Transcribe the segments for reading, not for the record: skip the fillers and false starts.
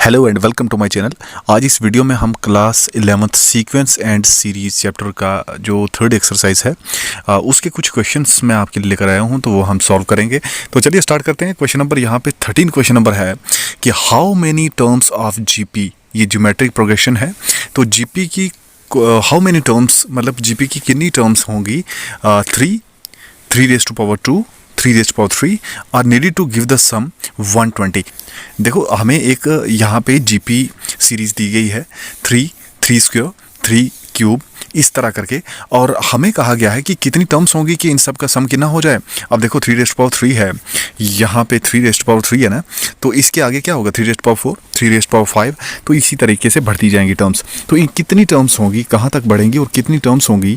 Hello and welcome to my channel. आज इस video में हम class 11th sequence and series chapter का जो थर्ड एक्सरसाइज है उसके कुछ क्वेश्चंस मैं आपके लिए लेकर आया हूं, तो वो हम सॉल्व करेंगे। तो चलिए स्टार्ट करते हैं। क्वेश्चन नंबर यहाँ पे 13 क्वेश्चन नंबर है कि how many terms of GP, ये ज्योमेट्रिक प्रोग्रेशन है। तो जीपी की हाउ मेनी टर्म्स मतलब जीपी की कितनी टर्म्स होंगी? 3 raised to power 2, 3 raised to power 3 are needed to give the sum 120। देखो हमें एक यहाँ पे जीपी सीरीज दी गई है 3 स्क्वायर 3 क्यूब इस तरह करके, और हमें कहा गया है कि कितनी टर्म्स होंगी कि इन सब का सम कितना हो जाए। अब देखो 3 raised to power 3 है, यहाँ पे 3 raised to power 3 है ना, तो इसके आगे क्या होगा 3 raised to power 4, 3 raised to power 5, तो इसी तरीके से बढ़ती जाएंगी टर्म्स। तो इन कितनी टर्म्स होंगी, कहाँ तक बढ़ेंगी और कितनी टर्म्स होंगी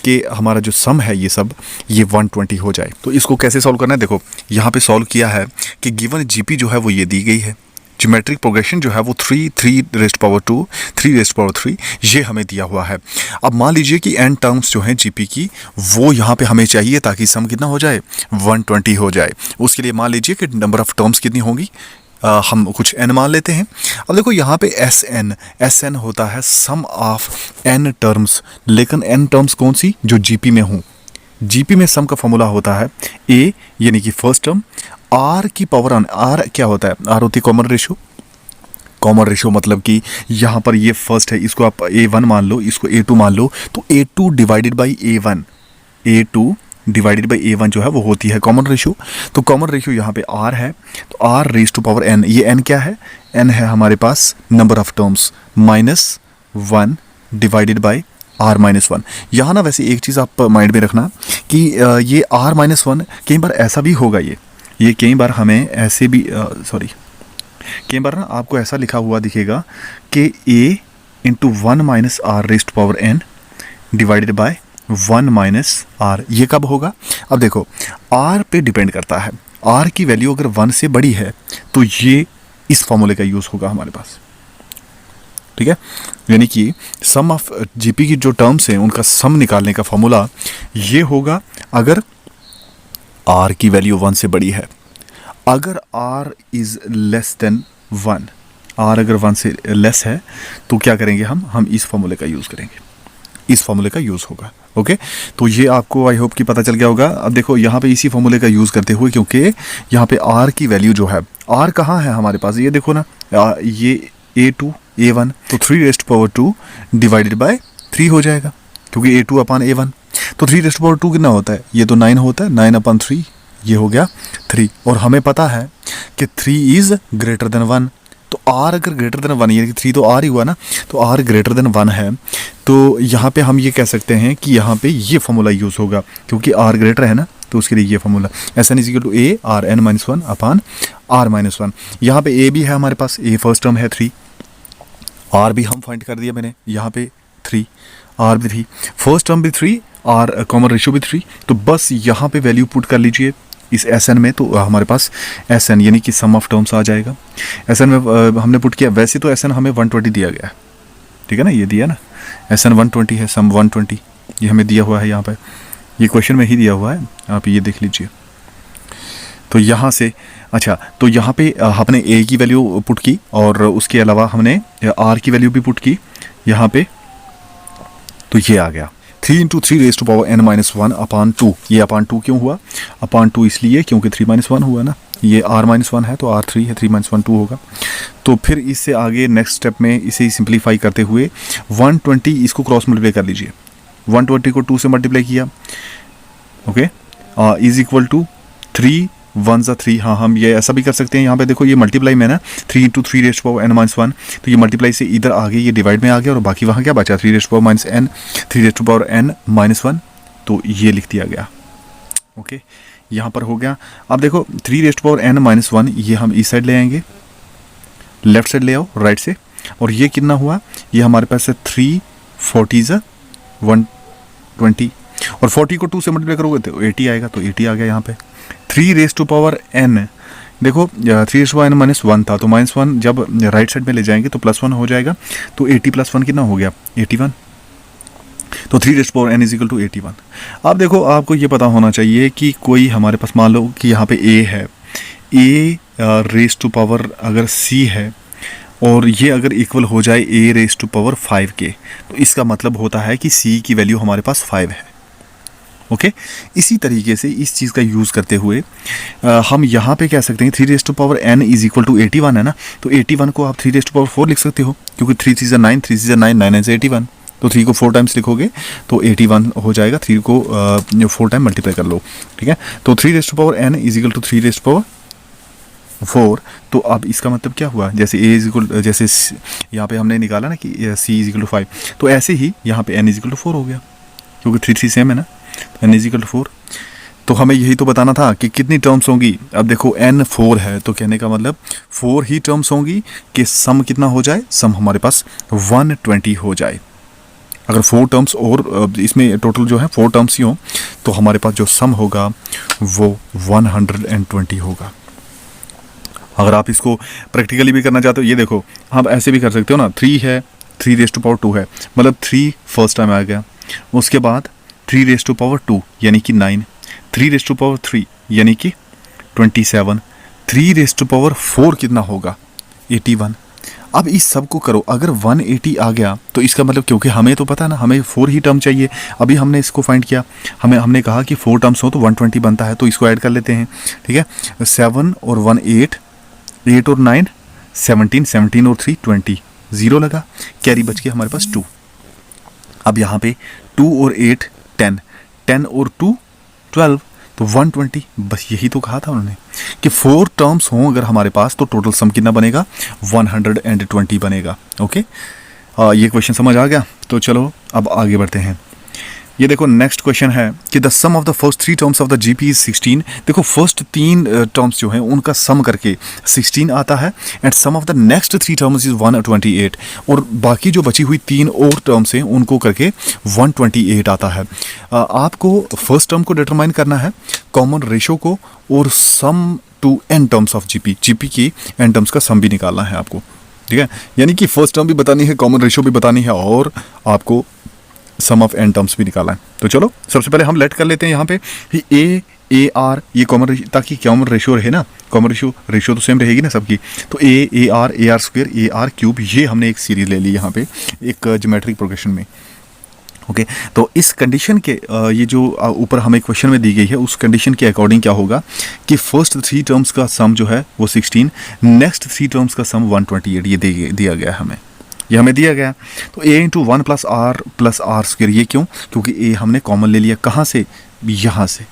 कि हमारा जो सम है ये सब ये 120 हो जाए। तो इसको कैसे सॉल्व करना है? देखो यहाँ पे सॉल्व किया है कि गिवन जीपी जो है वो ये दी गई है, ज्योमेट्रिक प्रोग्रेशन जो है वो 3 raised to power 2, 3 raised to power 3 ये हमें दिया हुआ है। अब मान लीजिए कि n टर्म्स जो हैं जीपी की वो यहाँ पे हमें चाहिए ताकि सम कितना हो जाए 120 हो जाए। उसके लिए मान लीजिए कि नंबर ऑफ टर्म्स कितनी होंगी, हम कुछ n मान लेते हैं। अब देखो यहाँ पे एस एन होता है सम ऑफ n टर्म्स, लेकिन n टर्म्स कौन सी जो जीपी में हूँ। जीपी में सम का फॉर्मूला होता है a यानी कि फर्स्ट टर्म आर की पावर ऑन, आर क्या होता है? आर होती है कॉमन रेशो। कॉमन रेशो मतलब कि यहाँ पर ये फर्स्ट है, इसको आप a1 मान लो, इसको a2 मान लो, तो a2 divided by a1, a2 divided by a1 जो है वो होती है कॉमन रेशो। तो कॉमन रेशो यहाँ पे r है, तो r raise to power n, ये n क्या है? n है हमारे पास number of terms -1 divided by r-1। यहाँ ना वैसे एक चीज़ आप माइंड में रखना कि ये r-1 कई बार ऐसा भी होगा, ये कई बार हमें ऐसे भी कई बार ना आपको ऐसा लिखा हुआ दिखेगा कि a into 1 minus r raised power n divided by 1 minus r. ये कब होगा? अब देखो r पे डिपेंड करता है, r की वैल्यू अगर 1 से बड़ी है तो ये इस फॉर्मूले का यूज़ होगा हमारे पास, ठीक है। यानी कि सम ऑफ जीपी की जो टर्म्स हैं उनका सम निकालने का फॉर्मूला ये होगा अगर r की वैल्यू 1 से बड़ी है। अगर r is less than 1, r अगर 1 से लेस है तो क्या करेंगे हम इस फॉर्मूले का यूज़ करेंगे, इस फॉर्मूले का यूज़ होगा। ओके, तो ये आपको आई होप कि पता चल गया होगा। अब देखो यहाँ पे इसी फॉर्मूले का यूज़ करते हुए, क्योंकि यहाँ पे r की वैल्यू जो है, r कहाँ है हमारे पास, ये देखो ना, ये a2 a1, तो 3 raised to power 2 divided by 3 हो जाएगा, क्योंकि a2 अपान a1। तो 3 raised to power 2 कितना होता है? ये तो 9 होता है, 9 अपान 3 ये हो गया 3। और हमें पता है कि 3 इज़ ग्रेटर देन 1, तो r अगर ग्रेटर देन 1, यानी कि 3 तो r ही हुआ ना, तो r ग्रेटर देन 1 है, तो यहाँ पे हम ये कह सकते हैं कि यहाँ पे ये फॉर्मूला यूज़ होगा, क्योंकि r ग्रेटर है ना, तो उसके लिए ये formula S n is equal to a r n minus 1 upon r-1। यहाँ पे a भी है हमारे पास, a फर्स्ट टर्म है 3, r भी हम फाइंड कर दिया मैंने, यहाँ पे 3, r भी 3, फर्स्ट टर्म भी 3, r कॉमन रेशियो भी 3। तो बस यहाँ पे वैल्यू पुट कर लीजिए इस एस एन में, तो हमारे पास एस एन यानी कि सम ऑफ टर्म्स आ जाएगा। एस एन में हमने पुट किया, वैसे तो एस एन हमें 120 दिया गया है, ठीक है ना, ये दिया ना, एस एन 120 है, सम 120 ये हमें दिया हुआ है, यहाँ पे ये क्वेश्चन में ही दिया हुआ है, आप ये देख लीजिए। तो यहाँ से अच्छा, तो यहाँ पे हमने a की वैल्यू पुट की और उसके अलावा हमने r की वैल्यू भी पुट की यहाँ पे, तो ये आ गया 3 into 3 raise to power n-1 upon 2। ये अपान 2 क्यों हुआ? अपान 2 इसलिए क्योंकि 3-1 हुआ ना, ये r-1 है तो r3 है, 3-1 2 होगा। तो फिर इससे आगे नेक्स्ट स्टेप में इसे सिंप्लीफाई करते हुए 120 इसको क्रॉस मल्टीप्लाई कर लीजिए, 120 को 2 से मल्टीप्लाई किया, ओके, इज इक्वल टू 3 1 ज़ा 3। हाँ, हम ये ऐसा भी कर सकते हैं, यहाँ पे देखो ये मल्टीप्लाई में ना 3 इंटू 3 रेज पावर n-1, तो ये मल्टीप्लाई से इधर आगे ये डिवाइड में आ गया और बाकी वहाँ क्या बचा 3 raise power minus n, 3 raise power n-1, तो ये लिख दिया गया। ओके, यहाँ पर हो गया। अब देखो 3 रेज पावर n-1 ये हम इस साइड ले आएंगे, लेफ्ट साइड ले आओ राइट से, और ये कितना हुआ? ये हमारे पास है 3 40 120, और 40 को 2 से मल्टीप्लाई करोगे तो 80 आएगा, तो 80 आ गया यहाँ पे। 3 रेज टू पावर n, देखो 3 रेज टू पावर n -1 था, तो -1 जब राइट साइड में ले जाएंगे तो +1 हो जाएगा, तो 80 + 1 कितना हो गया 81, तो 3 raise to power n is equal to 81। अब देखो आपको ये पता होना चाहिए कि कोई हमारे पास मान लो कि यहाँ पे a है, a रेज टू पावर अगर c है और ये अगर इक्वल हो जाए a रेज टू पावर 5 के, तो इसका मतलब होता है कि c की वैल्यू हमारे पास 5 है। ओके इसी तरीके से इस चीज़ का यूज़ करते हुए हम यहाँ पे कह सकते हैं 3 raise to power n is equal to 81 है ना, तो 81 को आप 3 रेज टू पावर 4 लिख सकते हो, क्योंकि 3 3 9, 3 3 9, 9 9 81, तो 3 को 4 टाइम्स लिखोगे तो 81 हो जाएगा। 3 को 4 टाइम मल्टीप्लाई कर लो, ठीक है। तो 3 raise to power n is equal to 3 raise to power 4। तो अब इसका मतलब क्या हुआ, जैसे a इज इक्वल, जैसे यहाँ पे हमने निकाला ना कि c इज इक्वल टू 5, तो ऐसे ही यहाँ पे n इज इक्वल टू 4 हो गया, क्योंकि 3 3 सेम है ना, तो n इज इक्वल टू 4। तो हमें यही तो बताना था कि कितनी टर्म्स होंगी। अब देखो n 4 है, तो कहने का मतलब 4 ही टर्म्स होंगी कि सम कितना हो जाए, सम हमारे पास 120 हो जाए। अगर 4 टर्म्स और इसमें टोटल जो है 4 टर्म्स ही हो, तो हमारे पास जो सम होगा वो 120 होगा। अगर आप इसको प्रैक्टिकली भी करना चाहते हो, ये देखो आप ऐसे भी कर सकते हो ना, 3 है, 3 रेज टू पावर 2 है, मतलब 3 फर्स्ट टाइम आ गया, उसके बाद 3 रेज टू पावर 2 यानी कि 9, 3 रेज टू पावर 3 यानी कि 27, 3 रेज टू पावर 4 कितना होगा 81। अब इस सब को करो, अगर 180 आ गया तो इसका मतलब, क्योंकि हमें तो पता है ना, हमें 4 ही टर्म चाहिए। अभी हमने इसको फाइंड किया, हमने कहा कि 4 टर्म्स हो तो 120 बनता है, तो इसको ऐड कर लेते हैं, ठीक है। 7 और 1 8, 8 और 9 17, 17 और 3 20, 0 लगा, कैरी बच गया हमारे पास 2। अब यहाँ पे 2 और 8 10, 10 और 2 12, तो 120। बस यही तो कहा था उन्होंने कि 4 टर्म्स हों अगर हमारे पास, तो टोटल सम कितना बनेगा 120 बनेगा। ओके ये क्वेश्चन समझ आ गया। तो चलो अब आगे बढ़ते हैं। ये देखो नेक्स्ट क्वेश्चन है कि the sum of the first 3 terms of the GP is 16। देखो फर्स्ट 3 टर्म्स जो हैं उनका सम करके 16 आता है, and sum of the next 3 terms is 128, और बाकी जो बची हुई 3 और टर्म्स हैं उनको करके 128 आता है। आपको फर्स्ट टर्म को डिटरमाइन करना है, कॉमन रेशो को, और sum to n terms of GP की एन टर्म्स का सम भी निकालना है आपको, ठीक है। यानी कि फर्स्ट टर्म भी बतानी है, कॉमन रेशो भी बतानी है, और आपको सम ऑफ एन टर्म्स भी निकाला है। तो चलो सबसे पहले हम लेट कर लेते हैं यहाँ पे ए आर, ये कॉमन, ताकि कॉमन रेशियो रहे ना, कॉमन रेशियो तो सेम रहेगी ना सबकी। तो A R square, A R cube, ये हमने एक सीरीज ले ली यहाँ पे एक ज्योमेट्रिक प्रोग्रेशन में। ओके तो इस कंडीशन के ये जो ऊपर हमें क्वेश्चन में दी गई है, उस कंडीशन के अकॉर्डिंग क्या होगा कि फर्स्ट 3 टर्म्स का सम जो है वो 16, नेक्स्ट 3 टर्म्स का सम 128, ये दिया गया हमें, ये हमें दिया गया। तो a into 1 plus r square, ये क्यों, क्योंकि a हमने कॉमन ले लिया, कहाँ से, यहाँ से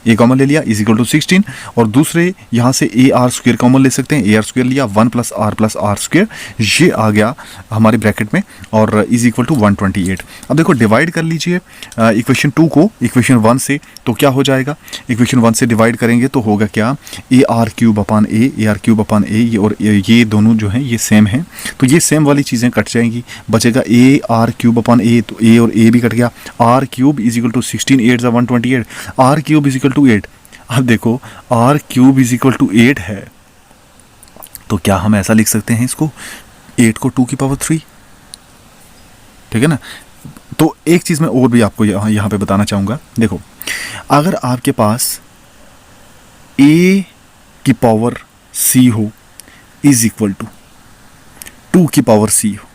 a कॉमन ले लिया इज इक्वल टू 16, और दूसरे यहाँ से ए आर स्क्वायर कॉमन ले सकते हैं, ए आर स्क्वायर लिया, 1 प्लस आर स्क्वायर, ये आ गया हमारे ब्रैकेट में, और इज इक्वल टू 128। अब देखो डिवाइड कर लीजिए इक्वेशन 2 को इक्वेशन 1 से, तो क्या हो जाएगा, इक्वेशन 1 से डिवाइड करेंगे तो होगा क्या, ए आर क्यूब अपान ए, और ये दोनों जो हैं ये सेम हैं, तो ये सेम वाली चीज़ें कट जाएंगी, बचेगा ए आर क्यूब अपान ए, तो ए और ए भी कट गया, r cube is equal to 16, 8 128, r cube is equal to 8। अब देखो r cube is equal to 8 है, तो क्या हम ऐसा लिख सकते हैं इसको, 8 को 2 की पावर 3, ठीक है ना। तो एक चीज मैं और भी आपको यहाँ पे बताना चाहूंगा, देखो अगर आपके पास a की पावर c हो इज इक्वल टू 2 की पावर c हो,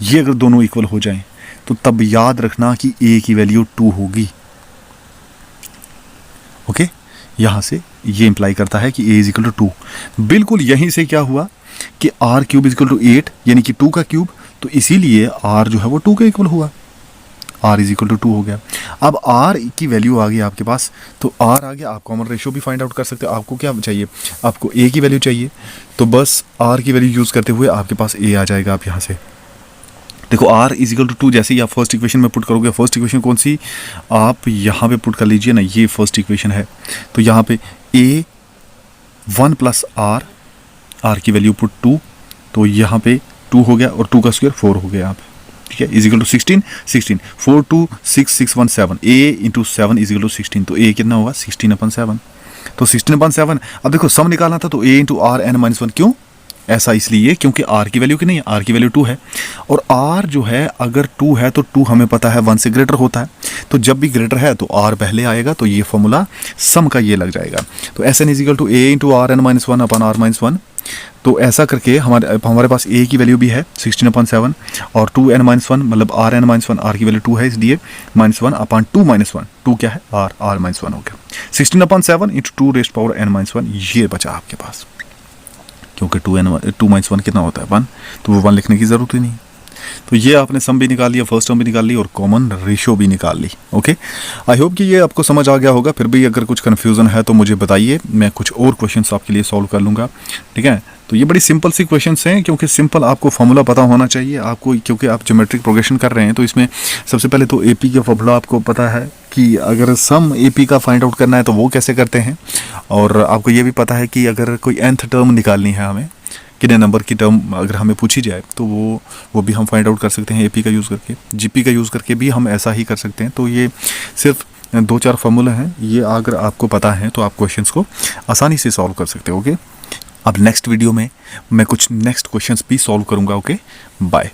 ये अगर दोनों इक्वल हो जाएं, तो तब याद रखना कि a की वैल्यू 2 होगी। ओके यहाँ से ये इंप्लाई करता है कि a इज इक्वल टू 2। बिल्कुल यहीं से क्या हुआ कि r cube is equal to 8, यानी कि 2 का क्यूब, तो इसीलिए r जो है वो 2 के इक्वल हुआ, r इज इक्वल टू 2 हो गया। अब r की वैल्यू आ गई आपके पास, तो r आ गया, आप कॉमन रेशियो भी फाइंड आउट कर सकते हो। आपको क्या चाहिए, आपको a की वैल्यू चाहिए, तो बस r की वैल्यू यूज़ करते हुए आपके पास a आ जाएगा। आप यहाँ से देखो r इज इक्वल टू 2, जैसे ही आप फर्स्ट इक्वेशन में पुट करोगे, फर्स्ट इक्वेशन कौन सी, आप यहाँ पे पुट कर लीजिए ना, ये फर्स्ट इक्वेशन है, तो यहाँ पे a 1 प्लस r की वैल्यू पुट 2, तो यहाँ पे 2 हो गया, और 2 का स्क्वायर 4 हो गया यहाँ पे, ठीक है, is equal to 16, 4 2 6 6 1 7, a into 7 is equal to 16, तो a कितना होगा 16/7, तो 16/7। अब देखो सम निकालना था, तो a into r n minus 1, क्यों ऐसा, इसलिए क्योंकि r की वैल्यू की नहीं है, r की वैल्यू 2 है, और r जो है अगर 2 है तो 2 हमें पता है 1 से ग्रेटर होता है, तो जब भी ग्रेटर है तो r पहले आएगा, तो ये फॉर्मूला सम का ये लग जाएगा। तो S n is equal to a into r n minus 1 upon r minus 1, तो ऐसा करके हमारे पास a की वैल्यू भी है 16/7 और 2n-1 मतलब rn-1 r की वैल्यू 2 है, इसलिए -1/2 - 2 क्या है r-1 हो गया। 16/7 × 2n-1 ये बचा आपके पास, क्योंकि 2 - 1 कितना होता है 1, तो वो 1 लिखने की ज़रूरत ही नहीं। तो ये आपने सम भी निकाल लिया, फर्स्ट टर्म भी निकाल ली और कॉमन रेशियो भी निकाल ली। ओके, आई होप कि ये आपको समझ आ गया होगा। फिर भी अगर कुछ कन्फ्यूज़न है तो मुझे बताइए, मैं कुछ और क्वेश्चंस आपके लिए सॉल्व कर लूँगा। ठीक है, तो ये बड़ी सिंपल सी क्वेश्चंस हैं, क्योंकि सिंपल आपको फॉर्मूला पता होना चाहिए आपको, क्योंकि आप ज्योमेट्रिक प्रोग्रेशन कर रहे हैं। तो इसमें सबसे पहले तो AP का फॉर्मूला आपको पता है कि अगर सम AP का फाइंड आउट करना है तो वो कैसे करते हैं, और आपको ये भी पता है कि अगर कोई nth टर्म निकालनी है हमें, कितने नंबर की टर्म अगर हमें पूछी जाए, तो वो भी हम फाइंड आउट कर सकते हैं AP का यूज़ करके। GP का यूज़ करके भी हम ऐसा ही कर सकते हैं। तो ये सिर्फ 2-4 फार्मूला हैं, ये अगर आपको पता है तो आप क्वेश्चंस को आसानी से सॉल्व कर सकते हो। ओके, अब नेक्स्ट वीडियो में मैं कुछ नेक्स्ट क्वेश्चंस भी सॉल्व करूँगा। Okay, bye.